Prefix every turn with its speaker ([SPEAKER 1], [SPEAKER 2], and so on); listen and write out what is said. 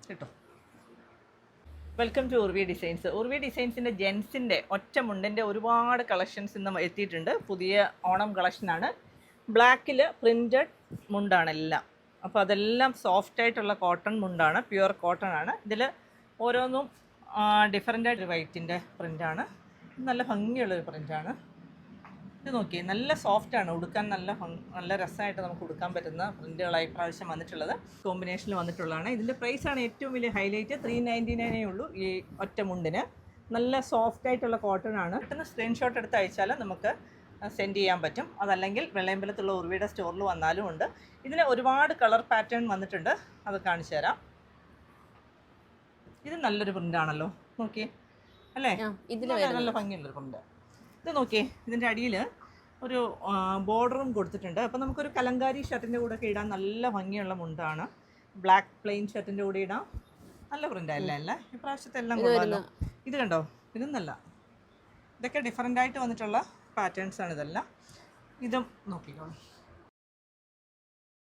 [SPEAKER 1] കേട്ടോ. Welcome to Urvi designs. ഉർവി ഡിസൈൻസിൻ്റെ ജെൻസിൻ്റെ ഒറ്റ മുണ്ടിൻ്റെ ഒരുപാട് കളക്ഷൻസ് ഇന്ന് എത്തിയിട്ടുണ്ട്. പുതിയ ഓണം കളക്ഷനാണ്. ബ്ലാക്കിൽ പ്രിൻറ്റഡ് മുണ്ടാണ് എല്ലാം. അപ്പോൾ അതെല്ലാം സോഫ്റ്റായിട്ടുള്ള കോട്ടൺ മുണ്ടാണ്, പ്യുവർ കോട്ടൺ ആണ്. ഇതിൽ ഓരോന്നും ഡിഫറൻ്റായിട്ടൊരു വൈറ്റിൻ്റെ പ്രിൻ്റാണ്. നല്ല ഭംഗിയുള്ളൊരു പ്രിൻ്റാണ്. ഇത് നോക്കി, നല്ല സോഫ്റ്റാണ്, ഉടുക്കാൻ നല്ല രസമായിട്ട് നമുക്ക് ഉടുക്കാൻ പറ്റുന്ന പ്രിൻറ്റുകളായി പ്രാവശ്യം വന്നിട്ടുള്ളത്. കോമ്പിനേഷനിൽ വന്നിട്ടുള്ളതാണ്. ഇതിൻ്റെ പ്രൈസാണ് ഏറ്റവും വലിയ ഹൈലൈറ്റ്. 399 ഉള്ളൂ ഈ ഒറ്റ മുണ്ടിന്. നല്ല സോഫ്റ്റായിട്ടുള്ള കോട്ടൺ ആണ്. പെട്ടെന്ന് സ്ക്രീൻഷോട്ട് എടുത്ത് അയച്ചാൽ നമുക്ക് സെൻഡ് ചെയ്യാൻ പറ്റും. അതല്ലെങ്കിൽ വെള്ളയമ്പലത്തുള്ള ഉർവിയുടെ സ്റ്റോറിൽ വന്നാലും ഉണ്ട്. ഇതിന് ഒരുപാട് കളർ പാറ്റേൺ വന്നിട്ടുണ്ട്, അത് കാണിച്ചു തരാം. ഇത് നല്ലൊരു പ്രിൻ്റാണല്ലോ, നോക്കിയേ അല്ലേ? നല്ല ഭംഗിയുള്ളൊരു പ്രിൻ്റ്. ഇത് നോക്കിയേ, ഇതിൻ്റെ അടിയിൽ ഒരു ബോർഡറും കൊടുത്തിട്ടുണ്ട്. അപ്പോൾ നമുക്കൊരു കലങ്കാരി ഷർട്ടിൻ്റെ കൂടെ ഒക്കെ ഇടാൻ നല്ല ഭംഗിയുള്ള മുണ്ടാണ്. ബ്ലാക്ക് പ്ലെയിൻ ഷർട്ടിൻ്റെ കൂടെ ഇടാം. നല്ല പ്രിൻ്റല്ല അല്ലേ? ഇപ്രാവശ്യത്തെ എല്ലാം കൊള്ളാമല്ലോ. ഇത് കണ്ടോ, ഇതും നല്ല, ഇതൊക്കെ ഡിഫറൻ്റായിട്ട് വന്നിട്ടുള്ള പാറ്റേൺസാണ് ഇതെല്ലാം. ഇതും നോക്കിക്കോളൂ.